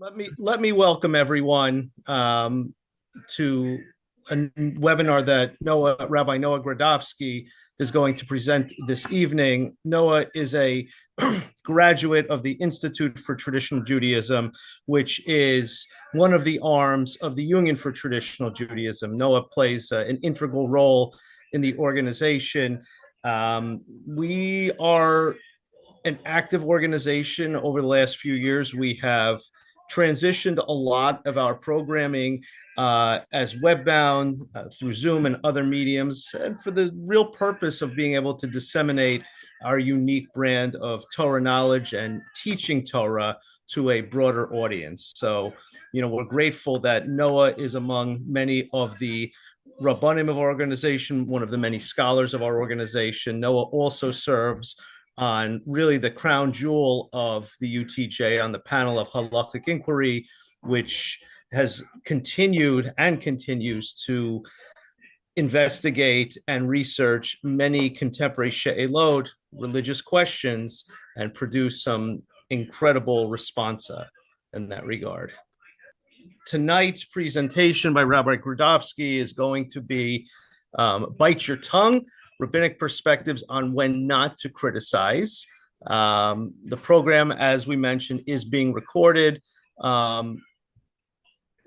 Let me welcome everyone to a webinar that Rabbi Noah Gradofsky is going to present this evening. Noah is a graduate of the Institute for Traditional Judaism, which is one of the arms of the Union for Traditional Judaism. Noah plays an integral role in the organization. We are an active organization. Over the last few years, we have transitioned a lot of our programming as webbound through Zoom and other mediums, and for the real purpose of being able to disseminate our unique brand of Torah knowledge and teaching Torah to a broader audience. So, we're grateful that Noah is among many of the Rabbanim of our organization, one of the many scholars of our organization. Noah also serves on really the crown jewel of the UTJ on the panel of Halakhic Inquiry, which has continued and continues to investigate and research many contemporary she'elot, religious questions, and produce some incredible responsa in that regard. Tonight's presentation by Rabbi Gradofsky is going to be Bite Your Tongue, Rabbinic Perspectives on When Not to Criticize. The program, as we mentioned, is being recorded. Although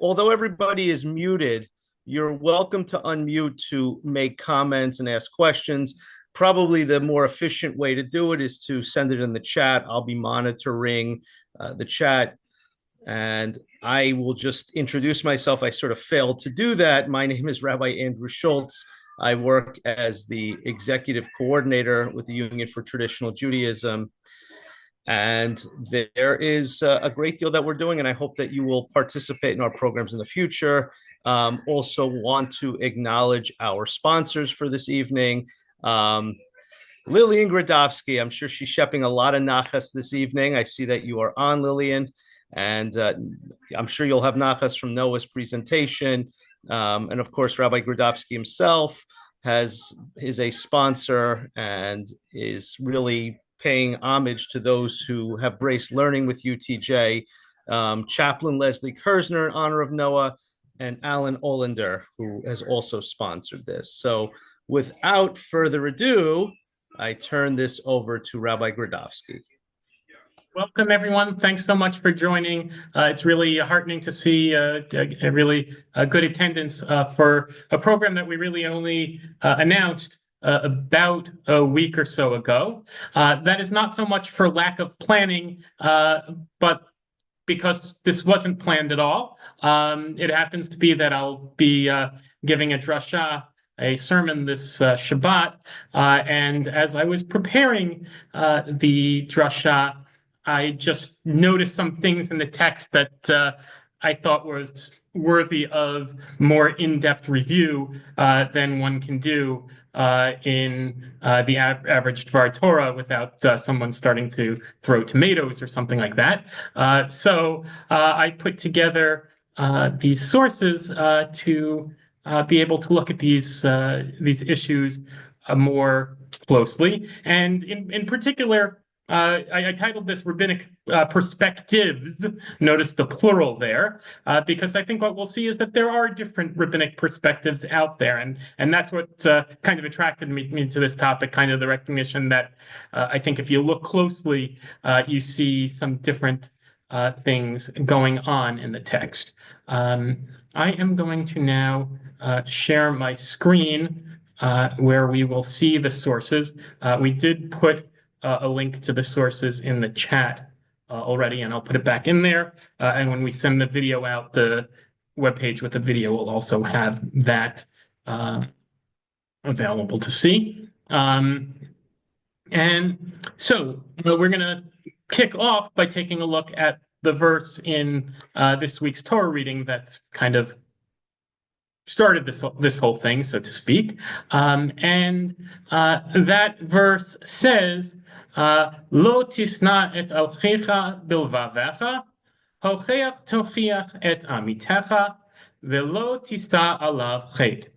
everybody is muted, you're welcome to unmute to make comments and ask questions. Probably the more efficient way to do it is to send it in the chat. I'll be monitoring the chat, and I will just introduce myself. I sort of failed to do that. My name is Rabbi Andrew Schultz. I work as the executive coordinator with the Union for Traditional Judaism. And there is a great deal that we're doing, and I hope that you will participate in our programs in the future. Also want to acknowledge our sponsors for this evening. Lillian Gradofsky, I'm sure she's shepping a lot of nachas this evening. I see that you are on, Lillian, and I'm sure you'll have nachas from Noah's presentation. And of course, Rabbi Gradofsky himself is a sponsor and is really paying homage to those who have braced learning with UTJ. Chaplain Leslie Kersner in honor of Noah, and Alan Olander, who has also sponsored this. So without further ado, I turn this over to Rabbi Gradofsky. Welcome, everyone. Thanks so much for joining. It's really heartening to see a really good attendance for a program that we really only announced about a week or so ago. That is not so much for lack of planning, but because this wasn't planned at all. It happens to be that I'll be giving a drasha, a sermon this Shabbat, and as I was preparing the drasha, I just noticed some things in the text that I thought was worthy of more in-depth review than one can do in the average Dvar Torah without someone starting to throw tomatoes or something like that. So I put together these sources to be able to look at these issues more closely, and in particular, I titled this Rabbinic Perspectives. Notice the plural there, because I think what we'll see is that there are different rabbinic perspectives out there, and that's what kind of attracted me to this topic, kind of the recognition that I think if you look closely, you see some different things going on in the text. I am going to now share my screen where we will see the sources. We did put a link to the sources in the chat already, and I'll put it back in there. And when we send the video out, the webpage with the video will also have that available to see. And so we're going to kick off by taking a look at the verse in this week's Torah reading that's kind of started this whole thing, so to speak. And that verse says, Lo tisna et alchecha bilvavecha, hocheach tochiach et amitecha, velo tista alav chet.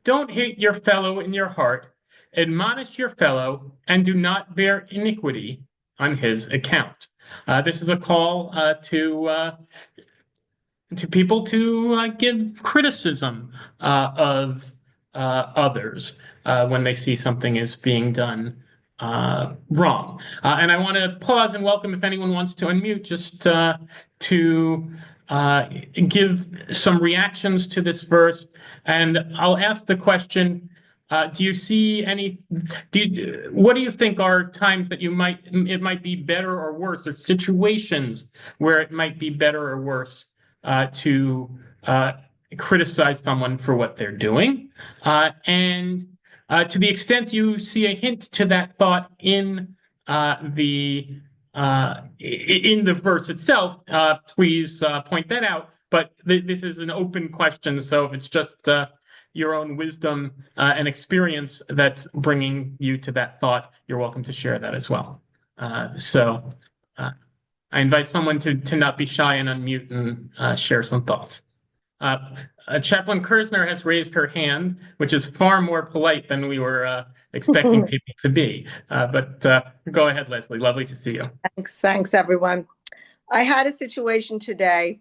Don't hate your fellow in your heart, admonish your fellow, and do not bear iniquity on his account. This is a call to people to give criticism of others when they see something is being done wrong. And I want to pause and welcome if anyone wants to unmute just to give some reactions to this verse. And I'll ask the question, do you see what do you think are times that it might be better or worse, or situations where it might be better or worse to criticize someone for what they're doing? And to the extent you see a hint to that thought in the verse itself, please point that out. But this is an open question, so if it's just your own wisdom and experience that's bringing you to that thought, you're welcome to share that as well. I invite someone to not be shy and unmute and share some thoughts. Chaplain Kersner has raised her hand, which is far more polite than we were expecting people to be. But go ahead, Leslie. Lovely to see you. Thanks, everyone. I had a situation today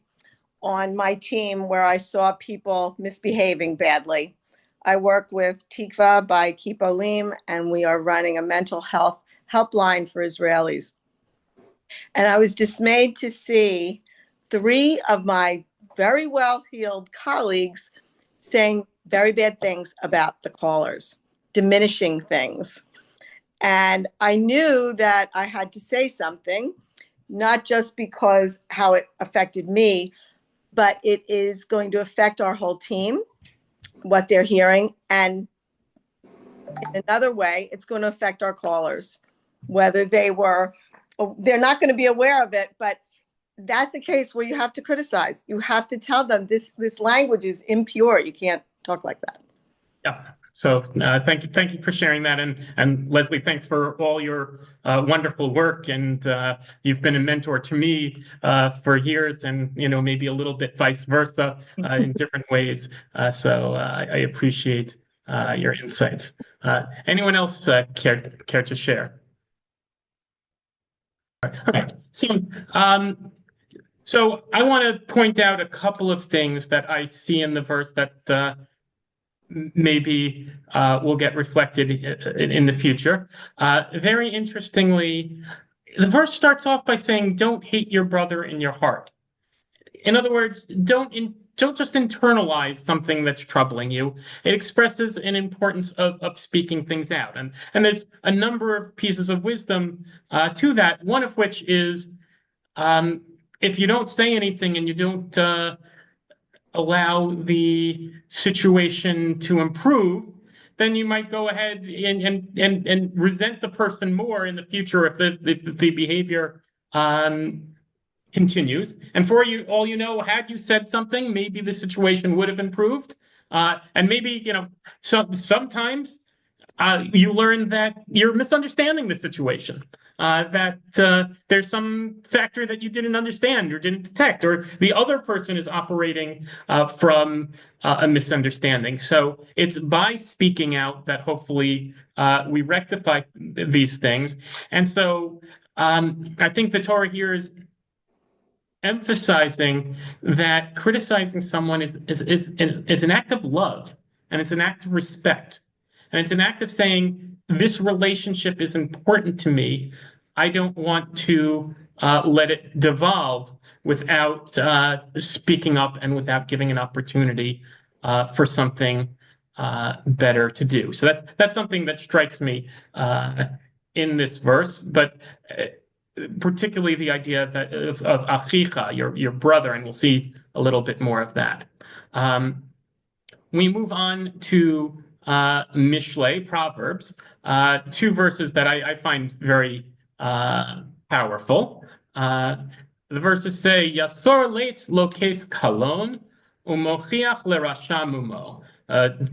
on my team where I saw people misbehaving badly. I work with Tikva by Keep Olim, and we are running a mental health helpline for Israelis. And I was dismayed to see 3 of my very well-heeled colleagues saying very bad things about the callers, diminishing things. And I knew that I had to say something, not just because how it affected me, but it is going to affect our whole team, what they're hearing. And in another way, it's going to affect our callers, whether they're not going to be aware of it, but that's the case where you have to criticize. You have to tell them this language is impure. You can't talk like that. Yeah. So thank you for sharing that, and Leslie, thanks for all your wonderful work. And you've been a mentor to me for years, and maybe a little bit vice versa in different ways. So I appreciate your insights. Anyone else care to share? All right. So I want to point out a couple of things that I see in the verse that maybe will get reflected in the future. Very interestingly, the verse starts off by saying, "Don't hate your brother in your heart." In other words, don't just internalize something that's troubling you. It expresses an importance of speaking things out. And there's a number of pieces of wisdom to that, one of which is if you don't say anything and you don't allow the situation to improve, then you might go ahead and resent the person more in the future if the behavior continues. And for all you know, had you said something, maybe the situation would have improved. And maybe, sometimes you learn that you're misunderstanding the situation, that there's some factor that you didn't understand or didn't detect, or the other person is operating from a misunderstanding. So it's by speaking out that hopefully we rectify these things. And so I think the Torah here is emphasizing that criticizing someone is an act of love, and it's an act of respect. And it's an act of saying, this relationship is important to me. I don't want to let it devolve without speaking up and without giving an opportunity for something better to do. So that's something that strikes me in this verse, but particularly the idea of achicha, your brother, and we'll see a little bit more of that. We move on to Mishlei, Proverbs, 2 verses that I find very powerful. The verses say, Yasor leitz locates kalon, umochiach lerasha mumo.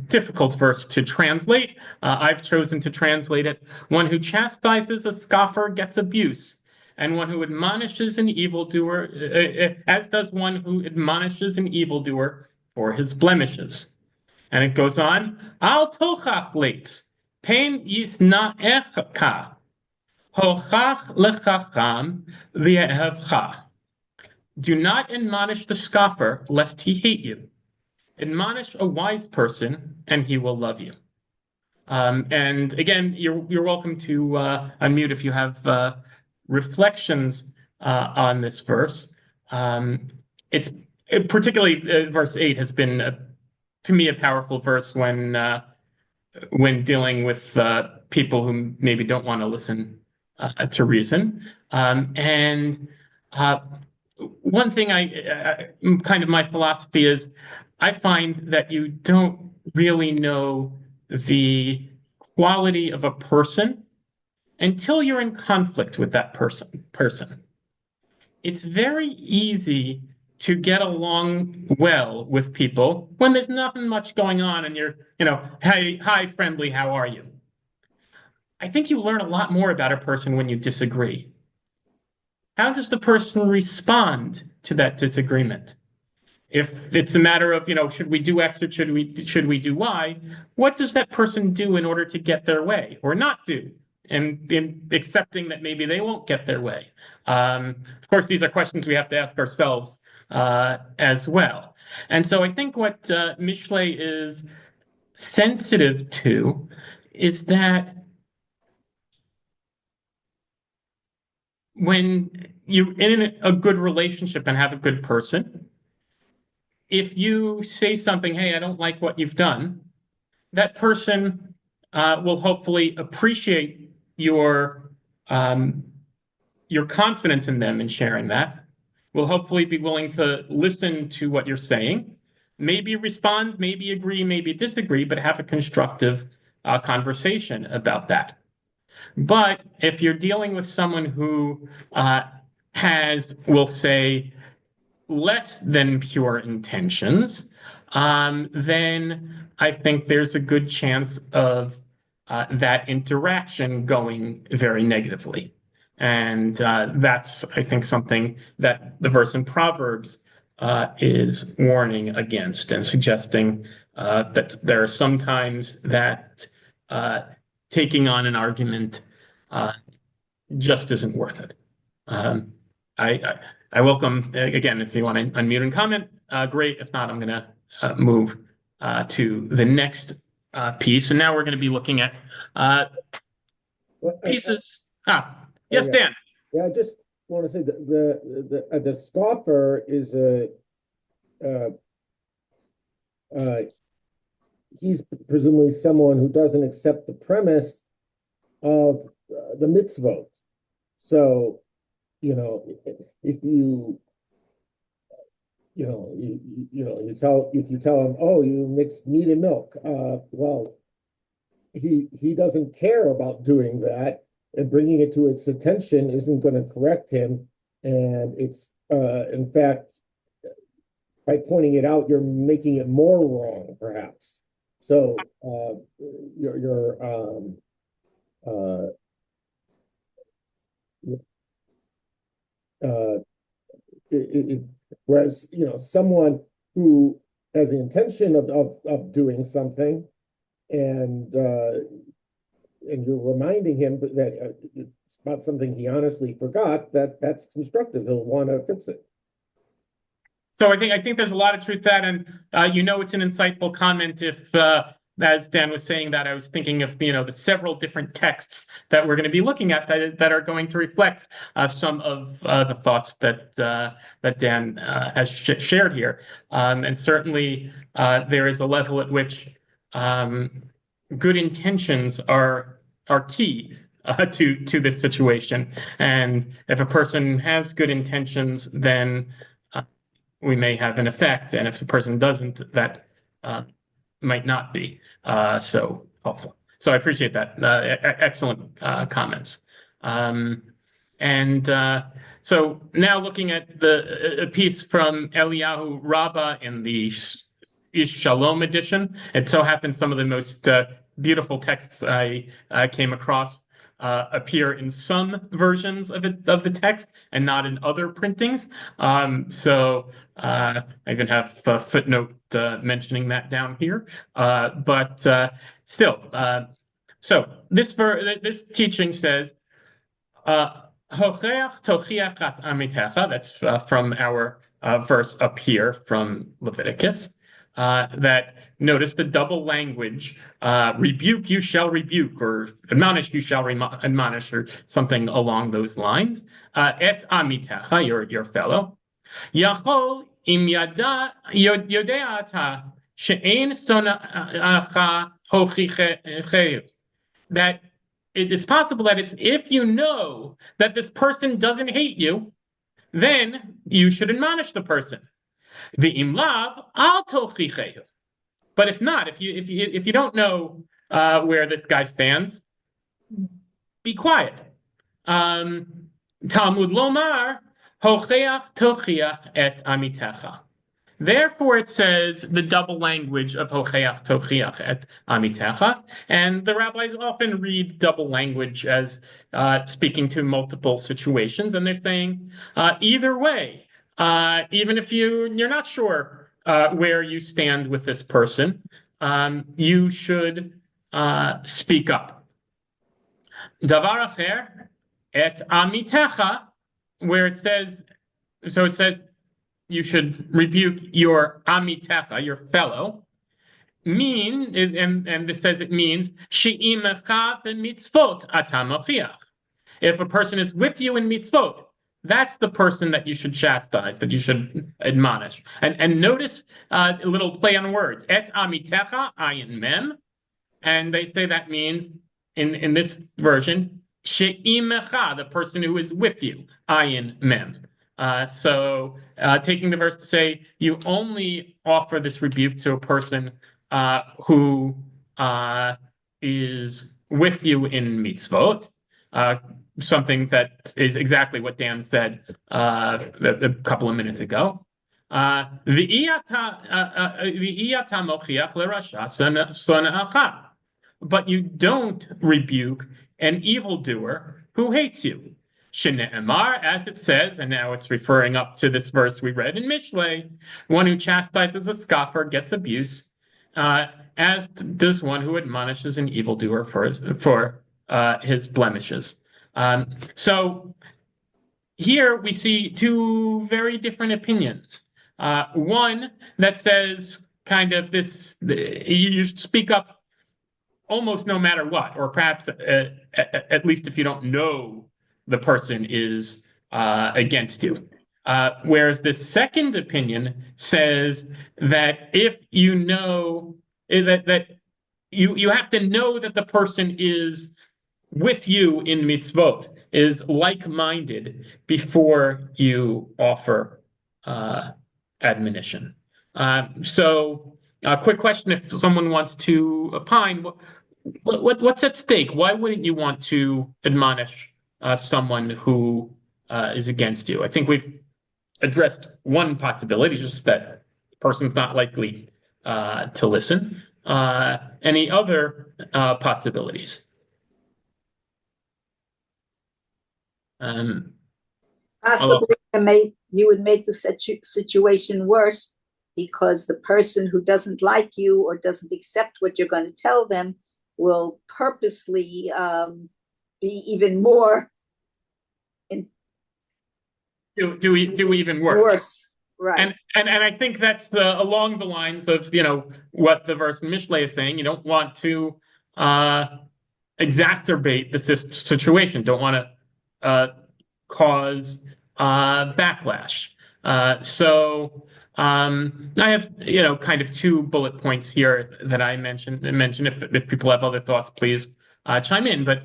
Difficult verse to translate. I've chosen to translate it, one who chastises a scoffer gets abuse, and one who admonishes an evildoer, as does one who admonishes an evildoer for his blemishes. And it goes on, Al tochach leitz, pen yisna'echa, Hochach lechacham v'ye'evcha. Do not admonish the scoffer, lest he hate you. Admonish a wise person, and he will love you. And again, you're welcome to unmute if you have reflections on this verse. Particularly verse 8 has been to me a powerful verse when dealing with people who maybe don't want to listen to reason. And one thing kind of my philosophy is I find that you don't really know the quality of a person until you're in conflict with that person. It's very easy to get along well with people when there's nothing much going on and you're, hey, hi, friendly, how are you? I think you learn a lot more about a person when you disagree. How does the person respond to that disagreement? If it's a matter of, should we do X or should we do Y, what does that person do in order to get their way or not do? And in accepting that maybe they won't get their way. Of course, these are questions we have to ask ourselves as well. And so I think what Mishlei is sensitive to is that when you're in a good relationship and have a good person, if you say something, hey, I don't like what you've done, that person will hopefully appreciate your confidence in them in sharing that, will hopefully be willing to listen to what you're saying, maybe respond, maybe agree, maybe disagree, but have a constructive conversation about that. But if you're dealing with someone who we'll say, less than pure intentions, then I think there's a good chance of that interaction going very negatively. And that's, I think, something that the verse in Proverbs is warning against and suggesting that there are some times that taking on an argument just isn't worth it. I welcome, again, if you want to unmute and comment, great. If not, I'm going to move to the next piece. And now we're going to be looking at pieces. Yes, Dan. Yeah, I just want to say that the scoffer is he's presumably someone who doesn't accept the premise of the mitzvot. So, if you tell him, oh, you mixed meat and milk, well, he doesn't care about doing that, and bringing it to its attention isn't going to correct him. And it's in fact, by pointing it out, you're making it more wrong, perhaps. So whereas someone who has the intention of doing something, and you're reminding him that it's about something he honestly forgot, that's constructive. He'll want to fix it. So I think there's a lot of truth to that, and it's an insightful comment. If as Dan was saying that, I was thinking of the several different texts that we're going to be looking at that are going to reflect some of the thoughts that Dan has shared here, and certainly there is a level at which good intentions are key to this situation, and if a person has good intentions, then we may have an effect, and if the person doesn't, that might not be so helpful. So I appreciate that. Excellent comments. So now looking at a piece from Eliyahu Rabbah in the Ish Shalom edition. It so happens some of the most beautiful texts I came across appear in some versions of the text and not in other printings. So I even have a footnote mentioning that down here. But still, so this teaching says, Hocheach tochiach at amitecha. That's from our verse up here from Leviticus. That notice the double language. Rebuke you shall rebuke, or admonish you shall admonish, or something along those lines. Et amitecha, your fellow. Yachol im yodea ata she'ein sona'acha hochicheu. That it's possible that it's if you know that this person doesn't hate you, then you should admonish the person. The imlav al tochicheu. But if not, if you don't know where this guy stands, be quiet. Talmud lomar hocheach tochiach et amitecha. Therefore, it says the double language of hocheach tochiach et amitecha, and the rabbis often read double language as speaking to multiple situations, and they're saying either way, even if you're not sure where you stand with this person, you should speak up. Davar acher et amitecha, where it says, so it says you should rebuke your amitecha, your fellow, and this says it means she'imecha b'mitzvot ata mochiach. If a person is with you in mitzvot, that's the person that you should chastise, that you should admonish. And notice a little play on words. Et amitecha, ayin mem. And they say that means, in this version, she'imecha, the person who is with you, ayin mem. So taking the verse to say you only offer this rebuke to a person who is with you in mitzvot, something that is exactly what Dan said a couple of minutes ago. But you don't rebuke an evildoer who hates you. Shene'emar, as it says, and now it's referring up to this verse we read in Mishlei, one who chastises a scoffer gets abuse, as does one who admonishes an evildoer for his blemishes. So here we see two very different opinions. One that says kind of this, you speak up almost no matter what, or perhaps at least if you don't know the person is against you. Whereas the second opinion says that if you know that you have to know that the person is with you in mitzvot, is like-minded before you offer admonition. So a quick question, if someone wants to opine, what's at stake? Why wouldn't you want to admonish someone who is against you? I think we've addressed one possibility, just that the person's not likely to listen. Any other possibilities? Possibly you would make the situation worse because the person who doesn't like you or doesn't accept what you're going to tell them will purposely be even more do even worse. Right. And I think that's along the lines of what the verse in Mishlei is saying. You don't want to exacerbate the situation. Don't want to cause backlash. So I have kind of two bullet points here that I mentioned. If people have other thoughts, please chime in. But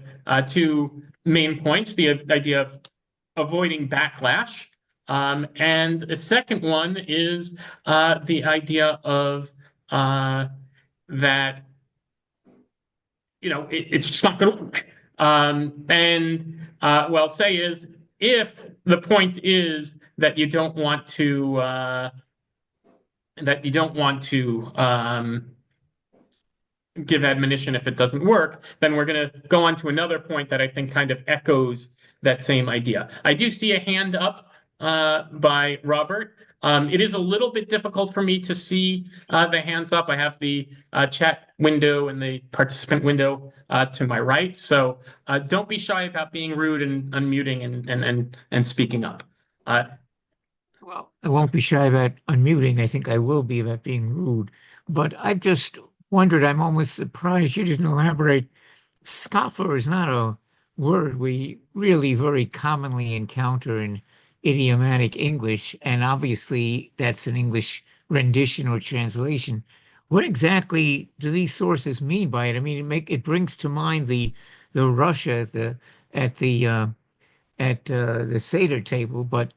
two main points: the idea of avoiding backlash, and a second one is the idea of that it's just not going to work. What I'll say is, if the point is that you don't want to give admonition if it doesn't work, then we're going to go on to another point that I think kind of echoes that same idea. I do see a hand up by Robert. It is a little bit difficult for me to see the hands up. I have the chat window and the participant window to my right. So don't be shy about being rude and unmuting and speaking up. Well, I won't be shy about unmuting. I think I will be about being rude. But I've just wondered, I'm almost surprised you didn't elaborate. Scoffer is not a word we really very commonly encounter in idiomatic English, and obviously that's an English rendition or translation. What exactly do these sources mean by it? I mean, it brings to mind the Russia at the Seder table, but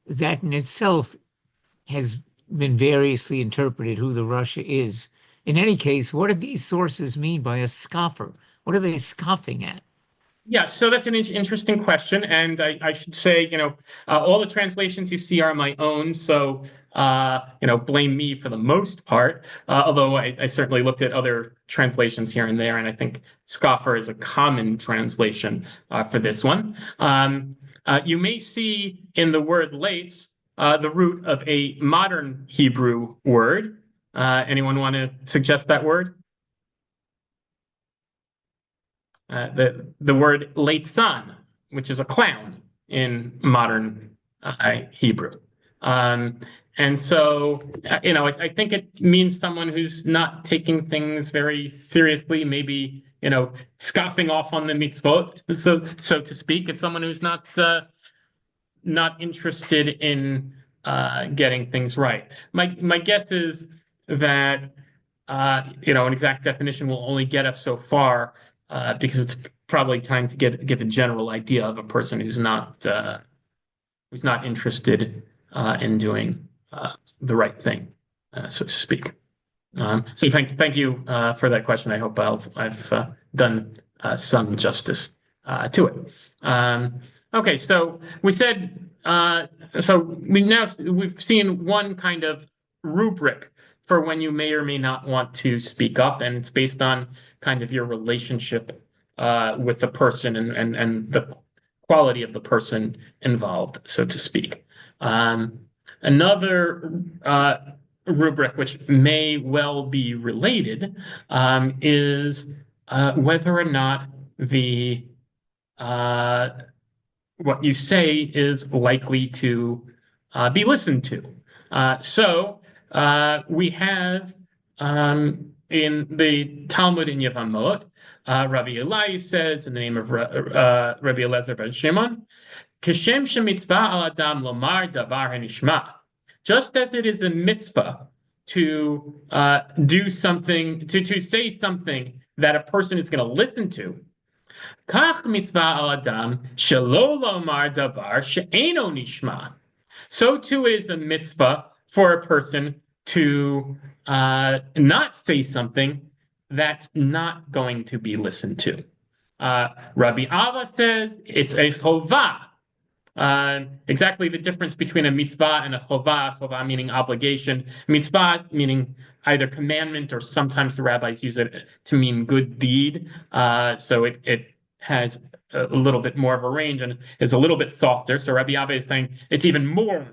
that in itself has been variously interpreted who the Russia is. In any case, what do these sources mean by a scoffer? What are they scoffing at? Yeah, so that's an interesting question, and I should say, all the translations you see are my own, so blame me for the most part. Although I certainly looked at other translations here and there, and I think scoffer is a common translation for this one. You may see in the word lates the root of a modern Hebrew word. Anyone want to suggest that word? The word leitzan, which is a clown in modern Hebrew. And so, I think it means someone who's not taking things very seriously, maybe, scoffing off on the mitzvot, so to speak. It's someone who's not interested in getting things right. My guess is that an exact definition will only get us so far. Because it's probably time to give a general idea of a person who's not interested in doing the right thing, so to speak. So thank you for that question. I hope I've done some justice to it. Okay, so we said we've seen one kind of rubric for when you may or may not want to speak up, and it's based on kind of your relationship with the person and the quality of the person involved, so to speak. Another rubric, which may well be related, is whether or not what you say is likely to be listened to. So we have in the Talmud in Yevamot, Rabbi Eli says in the name of Rabbi Eliezer ben Shimon, Kishem shemitzvah al adam lomar davar hanishma. Just as it is a mitzvah to do something, to say something that a person is going to listen to, kach mitzvah al adam shelo lomar davar she'eno nishma. So too it is a mitzvah for a person to not say something that's not going to be listened to. Rabbi Ava says it's a chovah. Exactly the difference between a mitzvah and a chovah meaning obligation, mitzvah meaning either commandment, or sometimes the rabbis use it to mean good deed. So it has a little bit more of a range and is a little bit softer. So Rabbi Ava is saying it's even more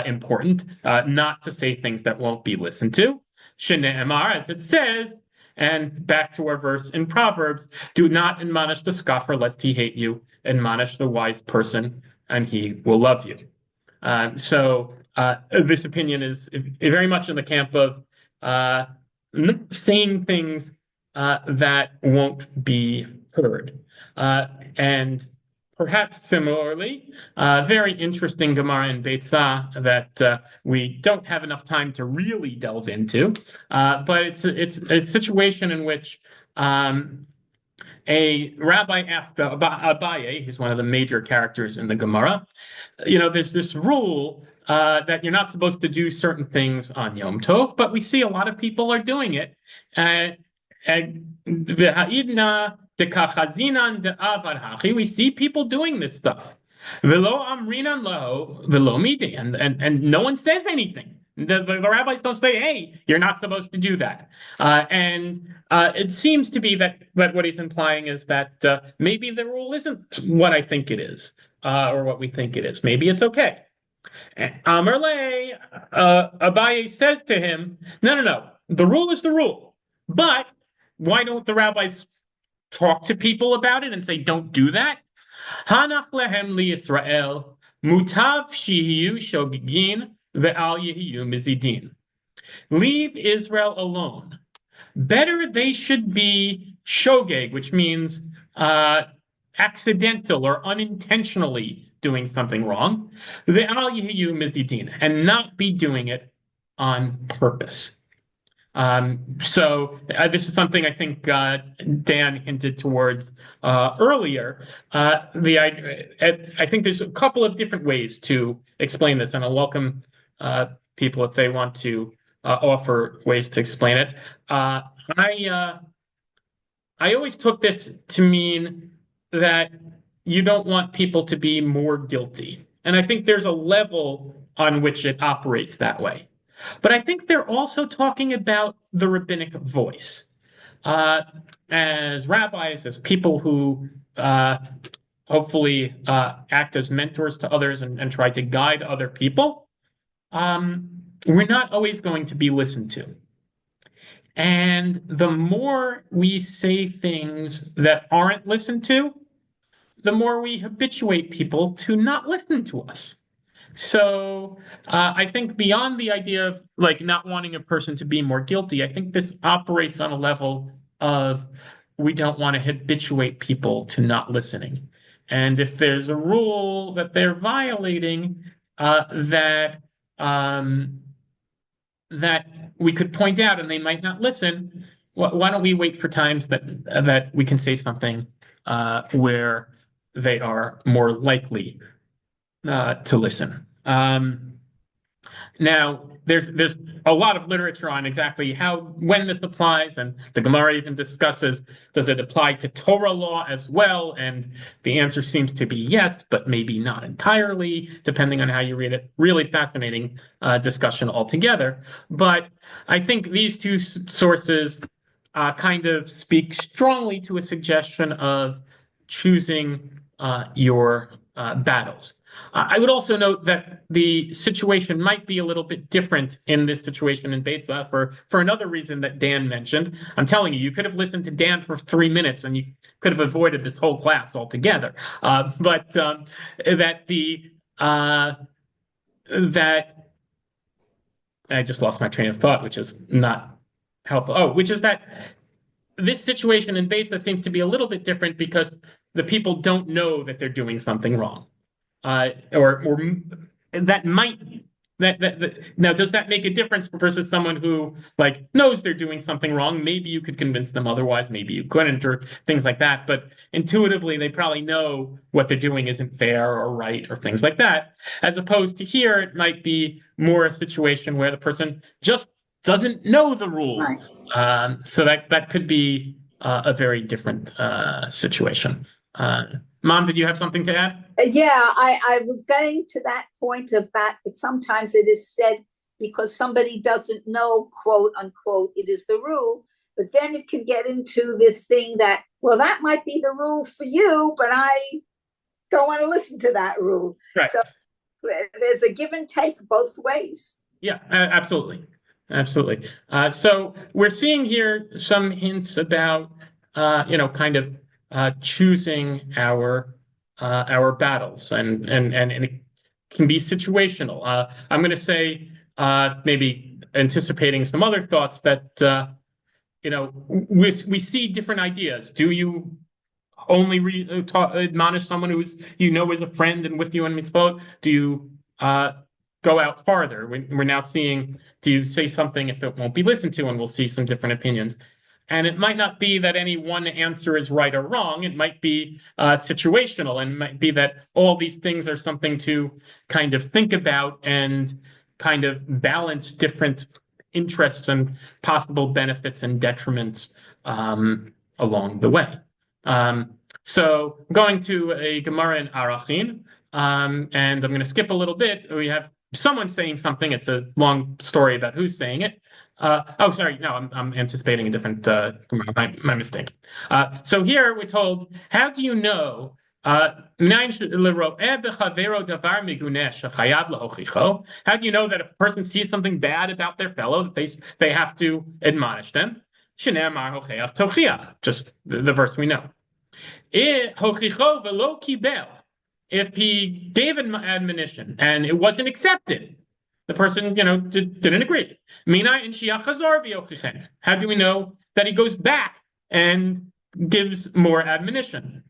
important not to say things that won't be listened to. Shene'emar, as it says, and back to our verse in Proverbs, do not admonish the scoffer lest he hate you. Admonish the wise person and he will love you. So this opinion is very much in the camp of saying things that won't be heard. And perhaps similarly, very interesting Gemara in Beitzah that we don't have enough time to really delve into, but it's a situation in which a rabbi asked Abaye, who's one of the major characters in the Gemara, there's this rule that you're not supposed to do certain things on Yom Tov, but we see a lot of people are doing it. We see people doing this stuff. And no one says anything. The rabbis don't say, hey, you're not supposed to do that. And it seems to be that what he's implying is that maybe the rule isn't what I think it is, or what we think it is. Maybe it's okay. Amarle, Abaye says to him, no. The rule is the rule. But why don't the rabbis talk to people about it and say, don't do that? Hanach lehem li Yisrael, mutav shihiyu shogigin ve'al yehiyu mizidin. Leave Israel alone. Better they should be shogeg, which means accidental or unintentionally doing something wrong, ve'al yehiyu mizidin, and not be doing it on purpose. So this is something I think Dan hinted towards earlier. I think there's a couple of different ways to explain this, and I'll welcome people if they want to offer ways to explain it. I always took this to mean that you don't want people to be more guilty, and I think there's a level on which it operates that way. But I think they're also talking about the rabbinic voice. As rabbis, as people who hopefully act as mentors to others and try to guide other people, we're not always going to be listened to. And the more we say things that aren't listened to, the more we habituate people to not listen to us. So I think beyond the idea of like not wanting a person to be more guilty, I think this operates on a level of we don't want to habituate people to not listening. And if there's a rule that they're violating, that we could point out and they might not listen, why don't we wait for times that we can say something where they are more likely to listen. Now, there's a lot of literature on exactly when this applies, and the Gemara even discusses, does it apply to Torah law as well? And the answer seems to be yes, but maybe not entirely, depending on how you read it. Really fascinating discussion altogether. But I think these two sources kind of speak strongly to a suggestion of choosing your battles. I would also note that the situation might be a little bit different in this situation in Beitzah for another reason that Dan mentioned. I'm telling you, you could have listened to Dan for 3 minutes and you could have avoided this whole class altogether. But that I just lost my train of thought, which is not helpful. Which is that this situation in Beitzah seems to be a little bit different because the people don't know that they're doing something wrong. Or that might now, does that make a difference versus someone who like knows they're doing something wrong? Maybe you could convince them otherwise, maybe you couldn't, or things like that. But intuitively, they probably know what they're doing isn't fair or right or things like that. As opposed to here, it might be more a situation where the person just doesn't know the rule. Right. So that could be a very different situation. Mom, did you have something to add? Yeah, I was getting to that point of that sometimes it is said because somebody doesn't know, quote unquote, it is the rule. But then it can get into the thing that, well, that might be the rule for you, but I don't want to listen to that rule. Right. So there's a give and take both ways. Yeah, absolutely. Absolutely. So we're seeing here some hints about, kind of choosing our battles, and it can be situational. I'm going to say, maybe anticipating some other thoughts that we see different ideas. Do you only admonish someone who's is a friend and with you in mitzvot? Do you go out farther? We're now seeing, do you say something if it won't be listened to? And we'll see some different opinions. And it might not be that any one answer is right or wrong. It might be situational, and it might be that all these things are something to kind of think about and kind of balance different interests and possible benefits and detriments along the way. So going to a Gemara in Arachin, and I'm going to skip a little bit. We have someone saying something. It's a long story about who's saying it. Sorry. No, I'm anticipating a different Gemara. My mistake. So here we're told, how do you know How do you know that if a person sees something bad about their fellow, that they have to admonish them? Just the verse we know. If he gave admonition and it wasn't accepted, the person, didn't agree. How do we know that he goes back and gives more admonition?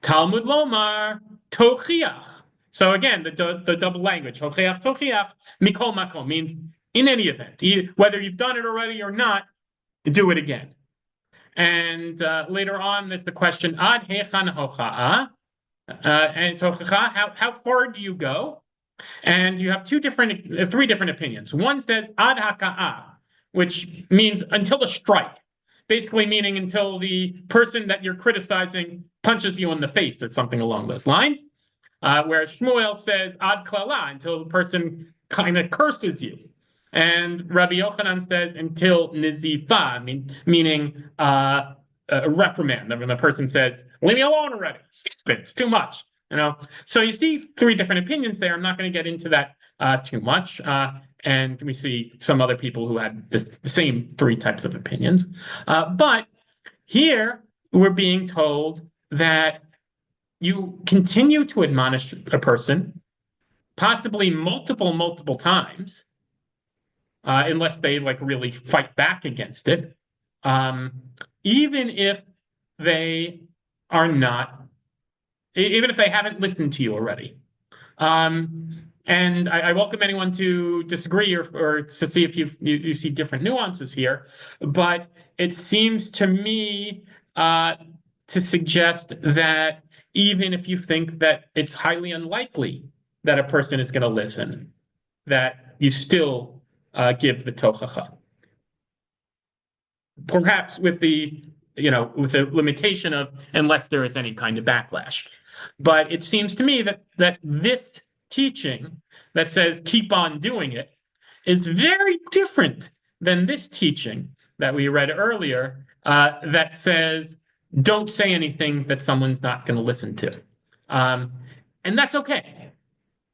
Talmud Lomar Tochiach. So again, the double language, Hochiach Tochiach, Mikol Makom, means in any event, whether you've done it already or not, do it again. And later on, there's the question, Ad Hechan Hocha'a, and Tochacha, how far do you go? And you have three different opinions. One says Ad Haka'a, which means until a strike. Basically meaning until the person that you're criticizing punches you in the face or something along those lines. Whereas Shmuel says ad klala, until the person kind of curses you. And Rabbi Yochanan says until nizifa, meaning a reprimand. When the person says, leave me alone already, it's too much. So you see three different opinions there. I'm not going to get into that too much. And we see some other people who had the same three types of opinions. But here we're being told that you continue to admonish a person, possibly multiple times, unless they really fight back against it, even if they haven't listened to you already. And I welcome anyone to disagree or to see if you see different nuances here. But it seems to me to suggest that even if you think that it's highly unlikely that a person is going to listen, that you still give the tochacha. Perhaps with the limitation of unless there is any kind of backlash. But it seems to me that this teaching that says keep on doing it is very different than this teaching that we read earlier that says don't say anything that someone's not going to listen to. And that's okay.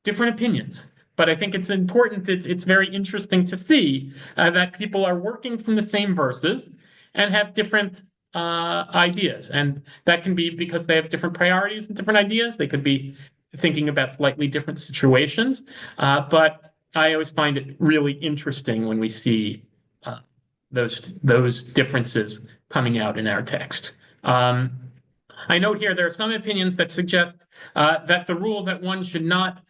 Different opinions. But I think it's important, it's very interesting to see that people are working from the same verses and have different ideas. And that can be because they have different priorities and different ideas. They could be thinking about slightly different situations. But I always find it really interesting when we see those differences coming out in our text. I note here there are some opinions that suggest that the rule that one should not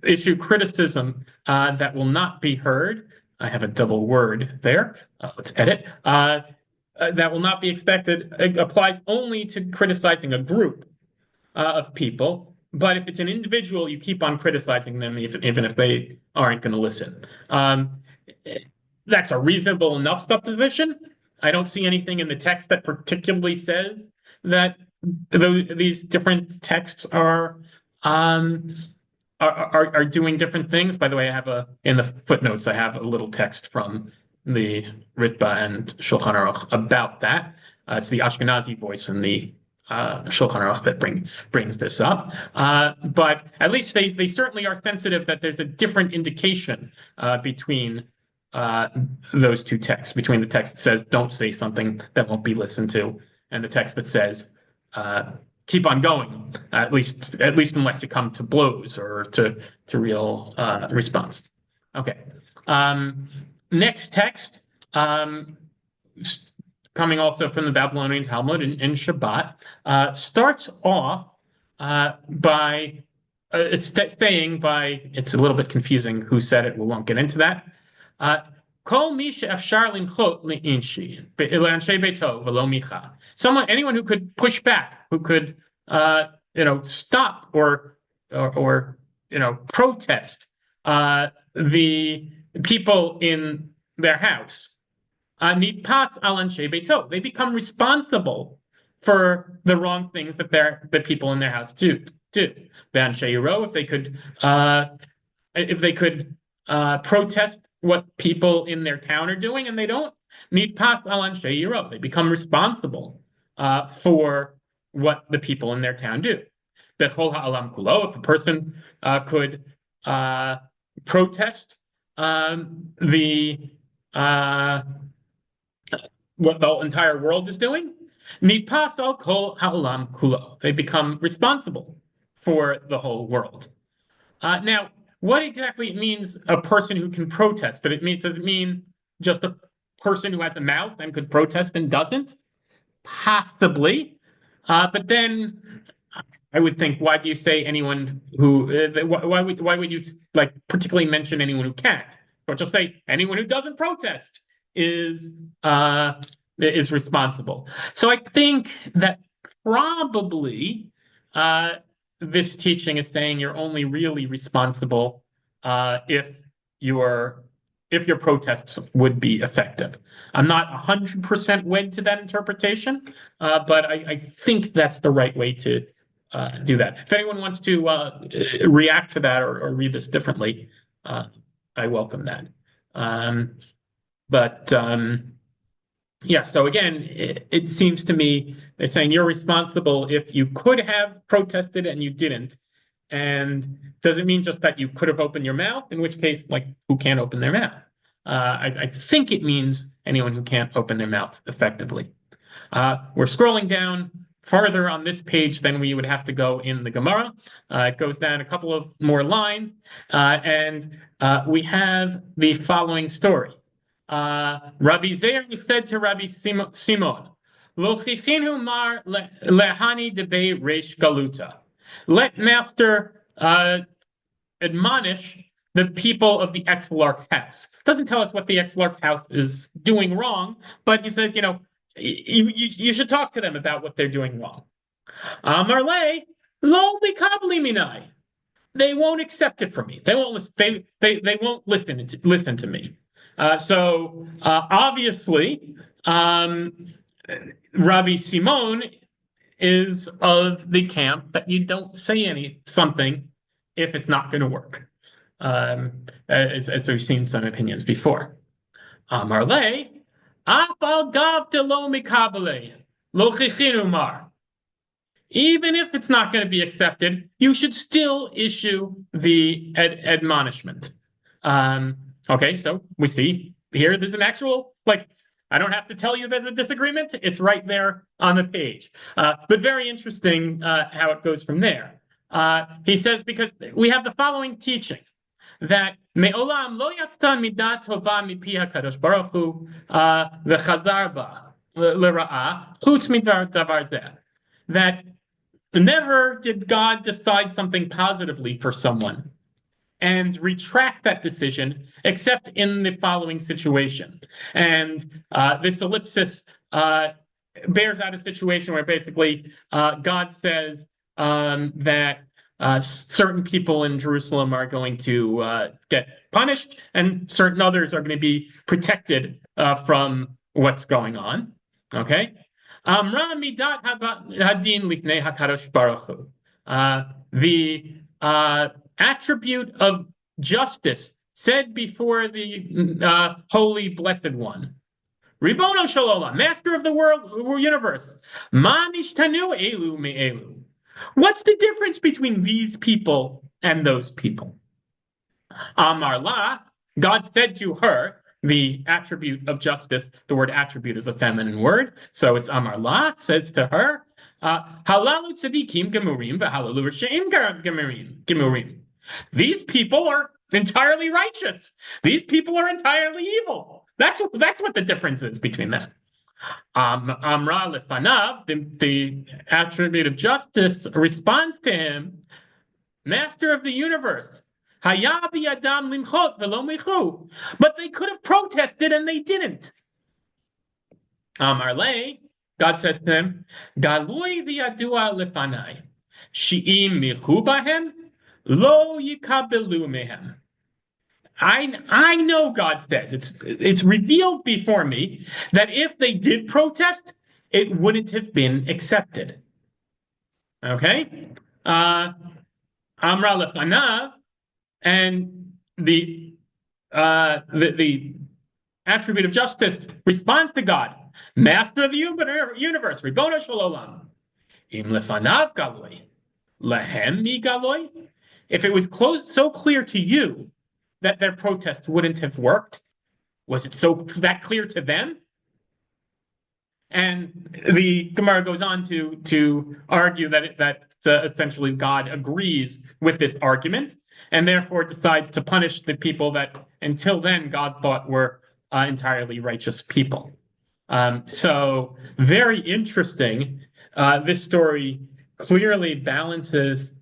issue criticism that will not be heard. I have a double word there. Let's edit. That will not be expected. It applies only to criticizing a group of people. But if it's an individual, you keep on criticizing them even if they aren't going to listen. That's a reasonable enough supposition. I don't see anything in the text that particularly says that these different texts are doing different things. By the way, I have in the footnotes, I have a little text from the Ritva and Shulchan Aruch about that. It's the Ashkenazi voice in the Shulchan Aruch that brings this up. But at least they certainly are sensitive that there's a different indication between those two texts, between the text that says don't say something that won't be listened to, and the text that says keep on going, at least unless you come to blows or to real response. Okay. Next text, coming also from the Babylonian Talmud in Shabbat, starts off by saying it's a little bit confusing who said it. We won't get into that. Anyone who could push back, who could stop or protest the people in their house. Nitpas al anshe beito. They become responsible for the wrong things that the people in their house do. The anshe yiro, if they could protest what people in their town are doing, and they don't. Nitpas al anshe yiro. They become responsible for what the people in their town do. Bechol ha'alam kulo, if a person could protest what the entire world is doing, mipasal kol ha'olam kulo. They become responsible for the whole world. Now, what exactly it means a person who can protest? Does it mean just a person who has a mouth and could protest and doesn't? Possibly. But then I would think, why do you say anyone who? Why would you like particularly mention anyone who can? Or just say anyone who doesn't protest is responsible. So I think that probably this teaching is saying you're only really responsible if your protests would be effective. I'm not 100% wed to that interpretation, but I think that's the right way to do that. If anyone wants to react to that or read this differently, I welcome that. Yeah, so again, it seems to me they're saying you're responsible if you could have protested and you didn't. And does it mean just that you could have opened your mouth? In which case, like, who can't open their mouth? I think it means anyone who can't open their mouth effectively. We're scrolling down farther on this page than we would have to go in the Gemara. It goes down a couple of more lines, and we have the following story. Rabbi Zeir said to Rabbi Simon, "Lochichinu mar lehani debei reish galuta." Let master admonish the people of the exilarch's house. Doesn't tell us what the exilarch's house is doing wrong, but he says, you should talk to them about what they're doing wrong. Amarle lo mikabli minai. They won't accept it from me. They won't listen. They won't listen to me. So obviously, Rabbi Simon is of the camp that you don't say something if it's not going to work, as we've seen some opinions before. Amarle, afal gav de lo mikabele lo chichinu mar. Even if it's not going to be accepted, you should still issue the admonishment. Okay, so we see here there's an actual, I don't have to tell you there's a disagreement. It's right there on the page. But very interesting how it goes from there. He says, because we have the following teaching, that me'olam lo yatzta midat tova mipi hakadosh baruch hu v'chazar ba l'ra'ah chutz midvar davar zeh. That never did God decide something positively for someone and retract that decision, except in the following situation. And this ellipsis bears out a situation where basically God says that certain people in Jerusalem are going to get punished, and certain others are going to be protected from what's going on. Okay? Amra midat hadin lifnei hakadosh baruch hu. The attribute of justice said before the holy blessed one, Ribono shel olam, master of the world universe, ma nishtanu elu me'elu. What's the difference between these people and those people? Amar la, God said to her, the attribute of justice, the word attribute is a feminine word, so it's Amar la, says to her, halalu tzadikim gemurim v'halalu resheim gemurim. These people are entirely righteous. These people are entirely evil. That's what the difference is between them. Amra lefanav, the attribute of justice responds to him, master of the universe. Hayabi adam limchot velo mechu. But they could have protested and they didn't. Amar le, God says to him, galui v'yadua lefanai, shi'im michu bahem, lo yikabelu mehem. I know, God says, it's revealed before me that if they did protest, it wouldn't have been accepted. Okay? Amra lefanav, and the attribute of justice responds to God, master of the universe, Ribono shel olam. Im lefanav galoi, lehem mi galoi. If it was so clear to you that their protest wouldn't have worked, was it so that clear to them? And the Gemara goes on to argue that essentially God agrees with this argument and therefore decides to punish the people that until then God thought were entirely righteous people. So very interesting. This story clearly balances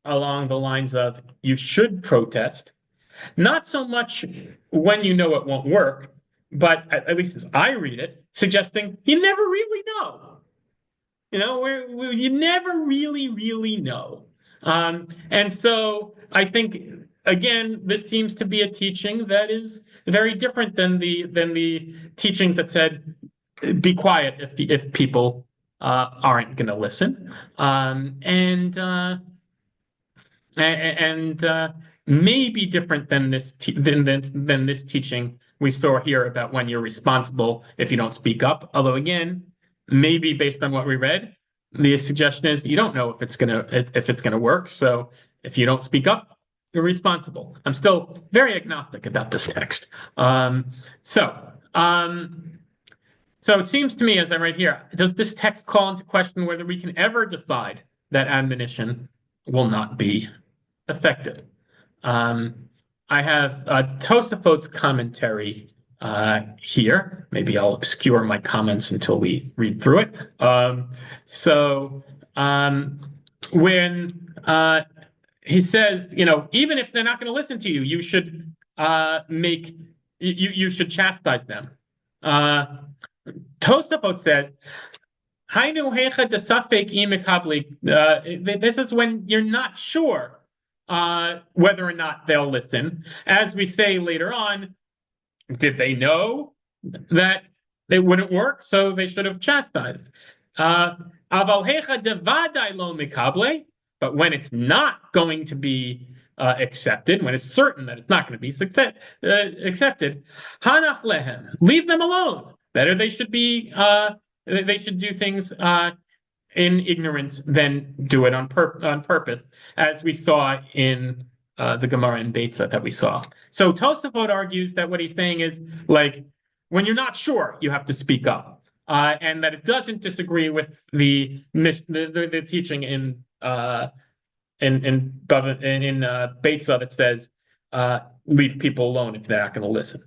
along the lines of you should protest, not so much when you know it won't work, but at least as I read it, suggesting you never really know. You never really know. And so I think, again, this seems to be a teaching that is very different than the teachings that said, be quiet if people aren't going to listen. And maybe different than this than this teaching we saw here about when you're responsible if you don't speak up. Although again, maybe based on what we read, the suggestion is you don't know if it's gonna work. So if you don't speak up, you're responsible. I'm still very agnostic about this text. So it seems to me, as I write here, does this text call into question whether we can ever decide that admonition will not be effective? I have Tosafot's commentary here. Maybe I'll obscure my comments until we read through it. When he says, even if they're not going to listen to you, you should you should chastise them. Tosafot says, this is when you're not sure whether or not they'll listen. As we say later on, did they know that it wouldn't work, so they should have chastised? But when it's not going to be accepted, when it's certain that it's not going to be accepted, hanach lehem, leave them alone. Better they should be. They should do things in ignorance than do it on purpose, as we saw in the Gemara in Beitza that we saw. So Tosafot argues that what he's saying is, like, when you're not sure, you have to speak up, and that it doesn't disagree with the teaching in Beitza that says leave people alone if they're not going to listen.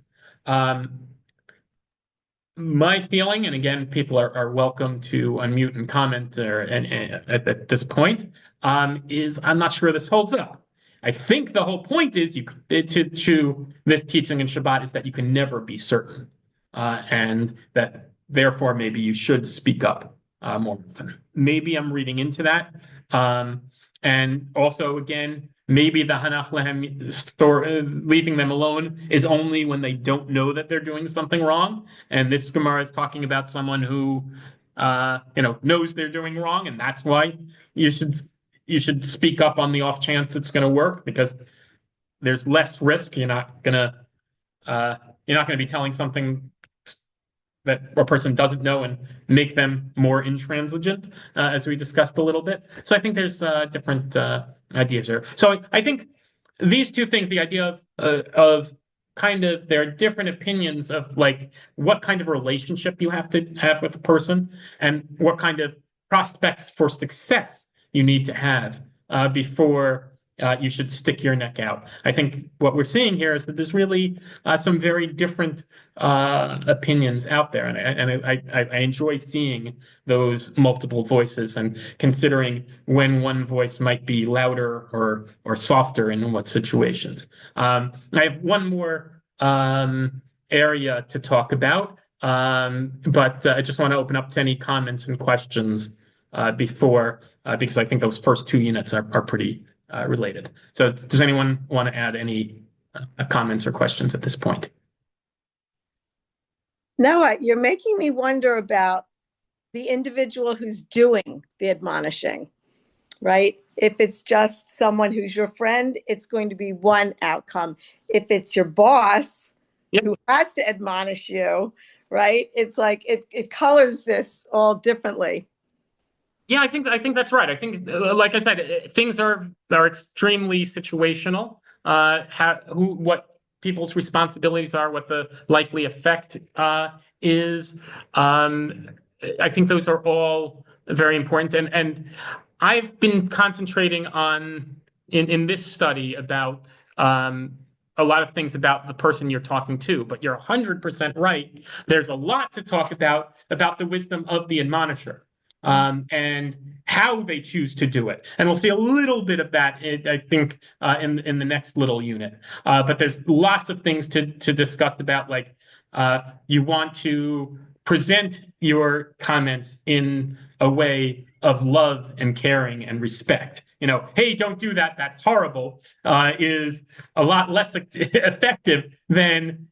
My feeling, and again, people are welcome to unmute and comment at this point, is I'm not sure this holds up. I think the whole point is to this teaching in Shabbat is that you can never be certain, and that therefore maybe you should speak up more often. Maybe I'm reading into that, and also again, maybe the Hanach Lehem leaving them alone is only when they don't know that they're doing something wrong. And this Gemara is talking about someone who, knows they're doing wrong, and that's why you should speak up on the off chance it's going to work, because there's less risk. You're not going to be telling something that a person doesn't know and make them more intransigent, as we discussed a little bit. So I think there's different ideas here. So I think these two things, the idea of kind of there are different opinions of like what kind of relationship you have to have with a person and what kind of prospects for success you need to have before you should stick your neck out. I think what we're seeing here is that there's really some very different opinions out there, and I enjoy seeing those multiple voices and considering when one voice might be louder or softer and in what situations. I have one more area to talk about, but I just want to open up to any comments and questions before, because I think those first two units are pretty related. So does anyone want to add any comments or questions at this point? Noah, you're making me wonder about the individual who's doing the admonishing, right? If it's just someone who's your friend, it's going to be one outcome. If it's your boss who has to admonish you, right? It's like it colors this all differently. Yeah, I think that's right. I think, like I said, things are extremely situational. What people's responsibilities are, what the likely effect is. I think those are all very important. And I've been concentrating on in this study about a lot of things about the person you're talking to. But you're 100% right. There's a lot to talk about the wisdom of the admonisher. And how they choose to do it. And we'll see a little bit of that, I think, in the next little unit. But there's lots of things to discuss about, like you want to present your comments in a way of love and caring and respect. Hey, don't do that. That's horrible, is a lot less effective than,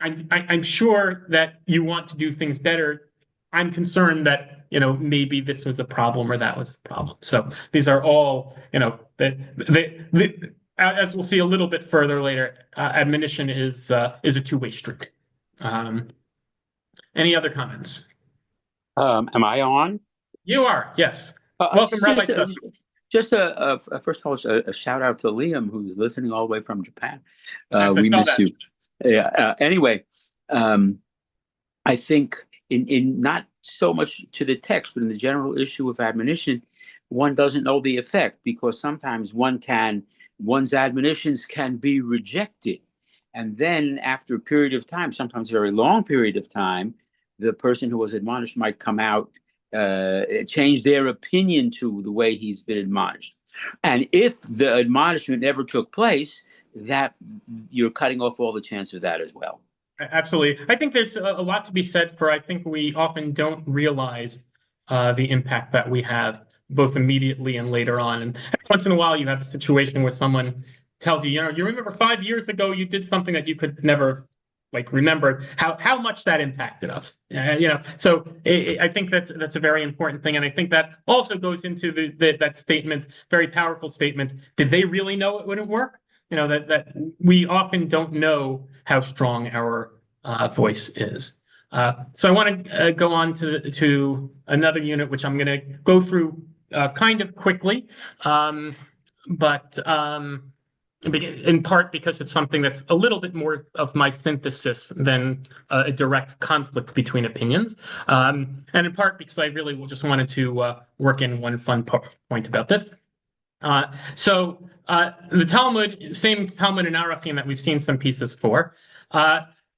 I'm sure that you want to do things better. I'm concerned that maybe this was a problem or that was a problem. So these are all as we'll see a little bit further later. Admonition is a two-way street. Any other comments? Am I on? You are, yes. Welcome, Rabbi Noah. Just first of all, a shout out to Liam, who's listening all the way from Japan. Yes, we miss you. Yeah. Anyway, I think in not so much to the text, but in the general issue of admonition, one doesn't know the effect, because sometimes one's admonitions can be rejected. And then after a period of time, sometimes a very long period of time, the person who was admonished might come out, change their opinion to the way he's been admonished. And if the admonishment never took place, that you're cutting off all the chance of that as well. Absolutely. I think there's a lot to be said for, I think we often don't realize the impact that we have both immediately and later on. And once in a while you have a situation where someone tells you, you remember 5 years ago you did something that you could never remember how much that impacted us. So I think that's a very important thing. And I think that also goes into that statement, very powerful statement. Did they really know it wouldn't work? That we often don't know how strong our voice is. So I want to go on to another unit, which I'm going to go through kind of quickly, but in part because it's something that's a little bit more of my synthesis than a direct conflict between opinions, and in part because I really just wanted to work in one fun point about this. So the Talmud, same Talmud in Arachim that we've seen some pieces for,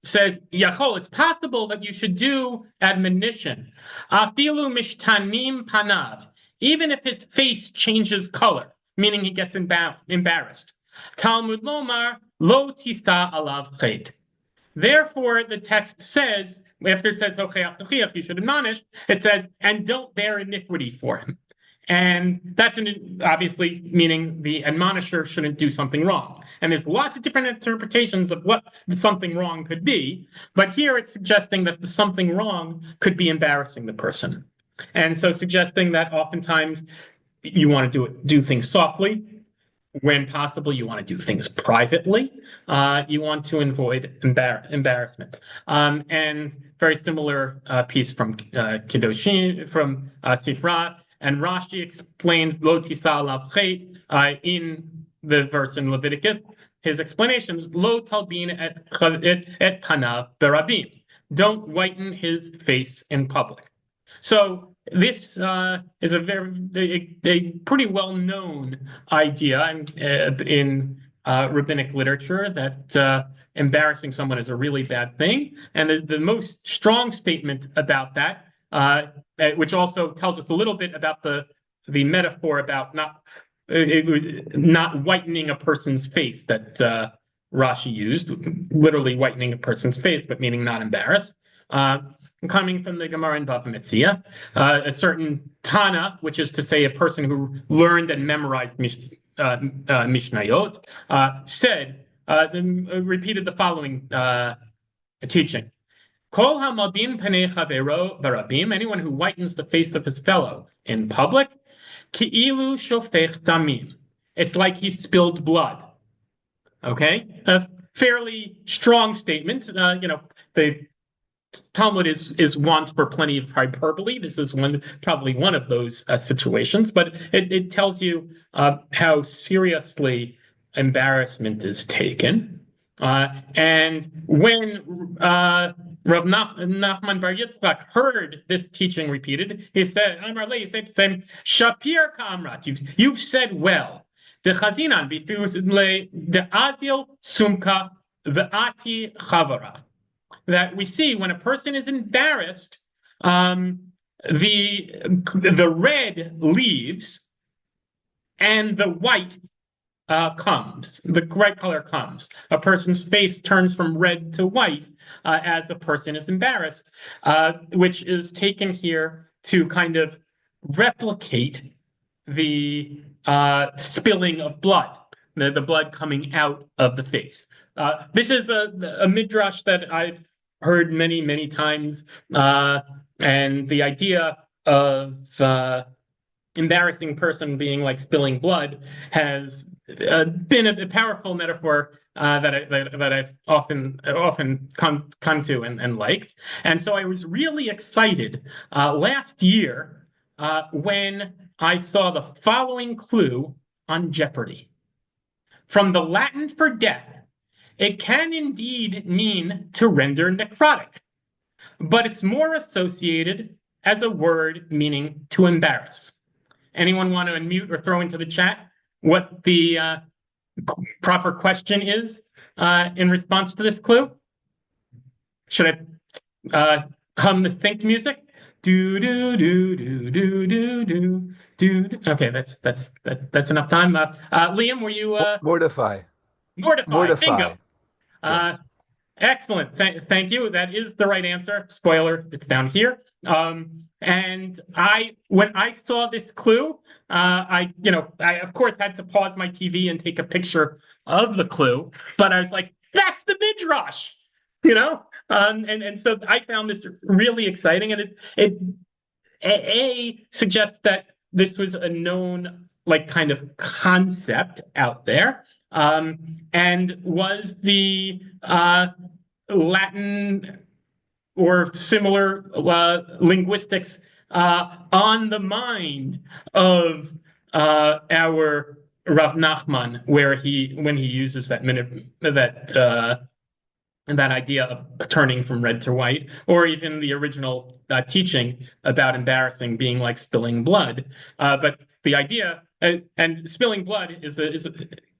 says, Yachol, it's possible that you should do admonition. Afilu mishtanim panav, even if his face changes color, meaning he gets embarrassed. Talmud lomar lo tista alav chet. Therefore, the text says, after it says, you should admonish, it says, and don't bear iniquity for him. And that's obviously meaning the admonisher shouldn't do something wrong. And there's lots of different interpretations of what the something wrong could be. But here it's suggesting that the something wrong could be embarrassing the person. And so suggesting that oftentimes you want to do things softly. When possible, you want to do things privately. You want to avoid embarrassment. And very similar piece from Kedoshim, from Sifra. And Rashi explains Lo tisa alav chet in the verse in Leviticus. His explanations, Lo talbin et panav berabim. Don't whiten his face in public. So this is a pretty well-known idea in rabbinic literature that embarrassing someone is a really bad thing. And the most strong statement about that, which also tells us a little bit about the metaphor about not whitening a person's face that Rashi used, literally whitening a person's face, but meaning not embarrassed. Coming from the Gemara in Bava Metzia, a certain Tana, which is to say a person who learned and memorized Mishnayot, repeated the following teaching. Kol hamabim panei chavero barabim, anyone who whitens the face of his fellow in public, ki'ilu shofech damim. It's like he spilled blood. Okay? A fairly strong statement. The Talmud is wont for plenty of hyperbole. This is probably one of those situations, but it tells you how seriously embarrassment is taken. And when Rav Nachman Bar Yitzchak heard this teaching repeated, he said, he said to him, Shapir Kamrat, you've said well. The Chazinan, the Azil Sumka, the Ati Chavara. That we see when a person is embarrassed, the red leaves and the white comes. The right color comes. A person's face turns from red to white as a person is embarrassed, which is taken here to kind of replicate the spilling of blood, the blood coming out of the face. This is a midrash that I've heard many, many times, and the idea of embarrassing person being like spilling blood has been a powerful metaphor that I've often come to and liked. And so I was really excited last year when I saw the following clue on Jeopardy. From the Latin for death, it can indeed mean to render necrotic, but it's more associated as a word meaning to embarrass. Anyone want to unmute or throw into the chat what the proper question is in response to this clue? Should I hum the think music? Do do do do do do do do. Okay, that's enough time. Liam, were you Mortify? Bingo. Yes. Excellent. Thank you. That is the right answer. Spoiler, it's down here. And when I saw this clue, I of course had to pause my TV and take a picture of the clue, but I was like, that's the midrash, and so I found this really exciting, and it suggests that this was a known kind of concept out there. And was the Latin or similar linguistics on the mind of our Rav Nachman, when he uses that idea of turning from red to white, or even the original teaching about embarrassing being like spilling blood. But the idea and spilling blood is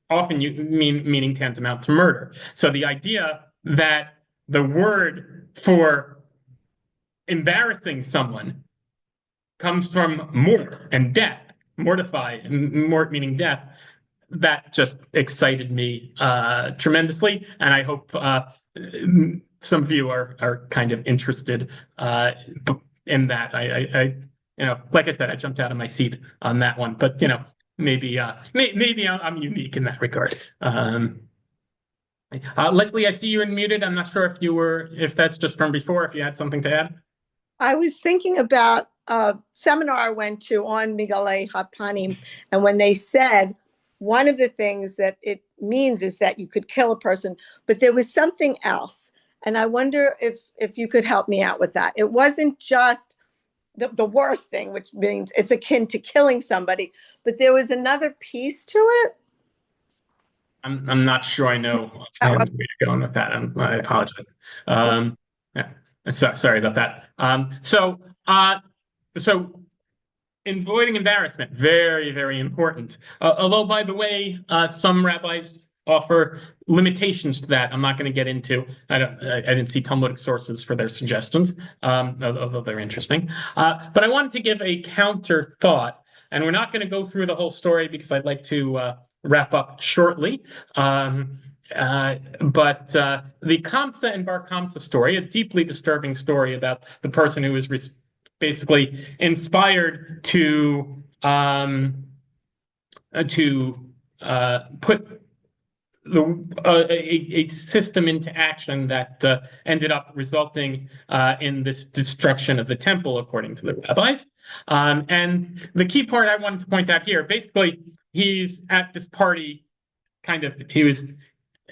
often meaning tantamount to murder. So the idea that the word for embarrassing someone comes from mort and death, mortify, and mort meaning death, that just excited me tremendously, and I hope some of you are kind of interested in that. I like I said, I jumped out of my seat on that one, but maybe I'm unique in that regard. Leslie, I see you unmuted. I'm not sure if that's just from before, if you had something to add. I was thinking about a seminar I went to on Migalei Hapanim, and when they said one of the things that it means is that you could kill a person, but there was something else. And I wonder if you could help me out with that. It wasn't just the worst thing, which means it's akin to killing somebody, but there was another piece to it. I'm not sure I know where you're going with that. I apologize. Yeah, sorry about that. So avoiding embarrassment, very, very important. Although, by the way, some rabbis offer limitations to that. I'm not going to get into. I didn't see Talmudic sources for their suggestions, although they're interesting. But I wanted to give a counter thought, and we're not going to go through the whole story because I'd like to wrap up shortly. But the Kamsa and Bar Kamsa story, a deeply disturbing story about the person who was basically inspired to put a system into action that ended up resulting in this destruction of the temple, according to the rabbis. And the key part I wanted to point out here, basically, he's at this party, he was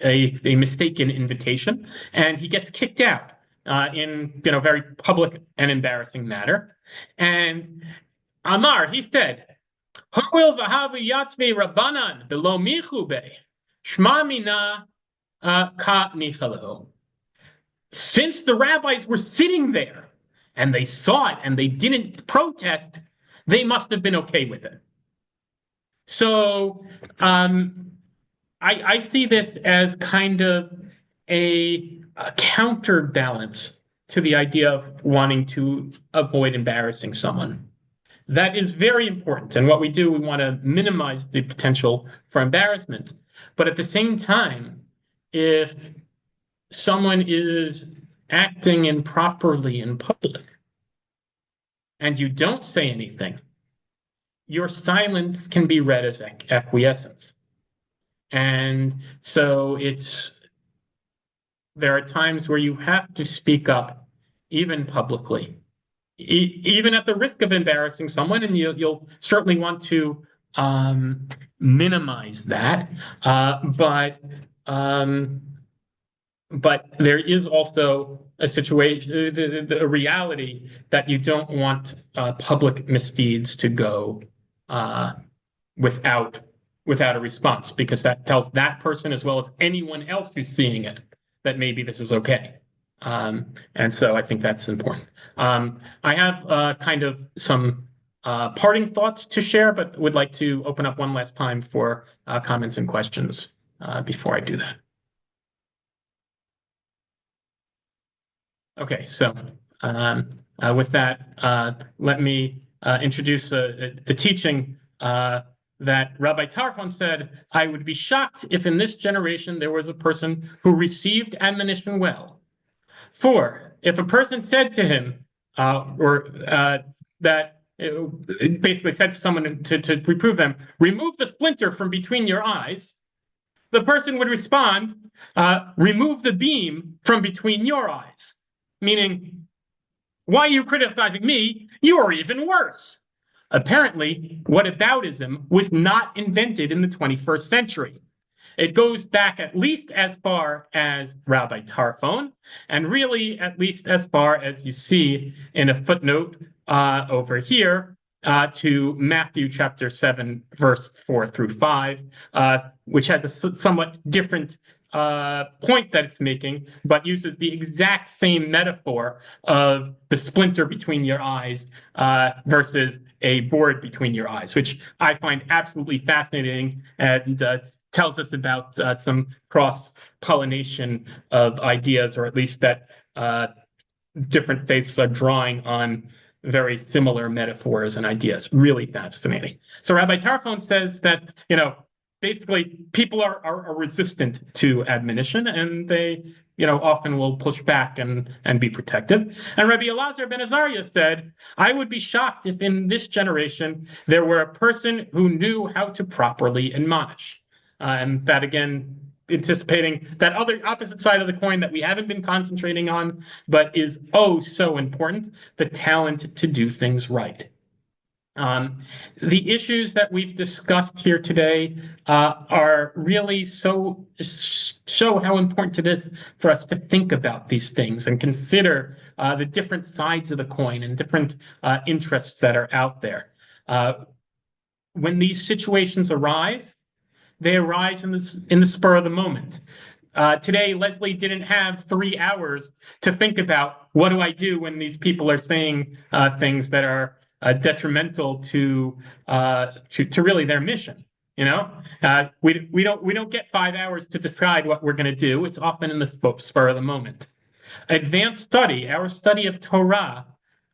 a mistaken invitation, and he gets kicked out in very public and embarrassing manner. And Amar, he said, "Ho'il v'havi yatzmi rabbanan below michu be shma mina ka nichalo." Since the rabbis were sitting there and they saw it and they didn't protest, they must have been okay with it. So I see this as kind of a counterbalance to the idea of wanting to avoid embarrassing someone. That is very important. And what we do, we want to minimize the potential for embarrassment. But at the same time, if someone is acting improperly in public and you don't say anything, your silence can be read as acquiescence. And so there are times where you have to speak up, even publicly, even at the risk of embarrassing someone, and you'll certainly want to minimize that. But there is also a situation, a reality that you don't want public misdeeds to go without a response, because that tells that person as well as anyone else who's seeing it that maybe this is okay. And so I think that's important. I have kind of some parting thoughts to share, but would like to open up one last time for comments and questions before I do that. Okay, so with that, let me introduce the teaching that Rabbi Tarfon said, "I would be shocked if in this generation there was a person who received admonition well. For if a person said to him, basically said to someone to reprove them, 'Remove the splinter from between your eyes,' the person would respond, 'Remove the beam from between your eyes.' Meaning, why are you criticizing me? You are even worse." Apparently, whataboutism was not invented in the 21st century. It goes back at least as far as Rabbi Tarfon, and really at least as far as you see in a footnote over here to Matthew chapter 7, verse 4 through 5, which has a somewhat different point that it's making, but uses the exact same metaphor of the splinter between your eyes versus a board between your eyes, which I find absolutely fascinating and tells us about some cross-pollination of ideas, or at least that different faiths are drawing on very similar metaphors and ideas. Really fascinating. So Rabbi Tarfon says that, basically, people are resistant to admonition, and they, often will push back and be protective. And Rabbi Elazar ben Azariah said, "I would be shocked if in this generation there were a person who knew how to properly admonish." And that, again, anticipating that other opposite side of the coin that we haven't been concentrating on, but is so important, the talent to do things right. The issues that we've discussed here today are really show how important it is for us to think about these things and consider the different sides of the coin and different interests that are out there. When these situations arise, they arise in the spur of the moment. Today, Leslie didn't have 3 hours to think about, what do I do when these people are saying things that are detrimental to really their mission. We don't get 5 hours to decide what we're going to do. It's often in the spur of the moment. Advanced study, our study of Torah,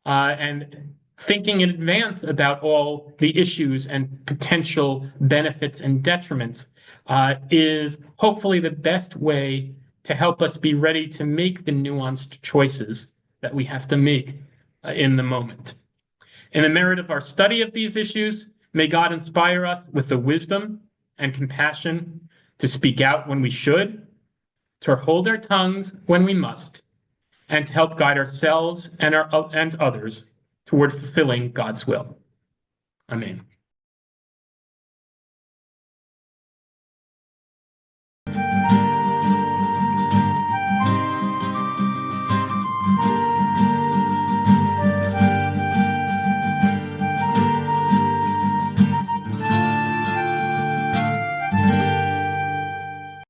and thinking in advance about all the issues and potential benefits and detriments, is hopefully the best way to help us be ready to make the nuanced choices that we have to make in the moment. In the merit of our study of these issues, may God inspire us with the wisdom and compassion to speak out when we should, to hold our tongues when we must, and to help guide ourselves and others toward fulfilling God's will. Amen.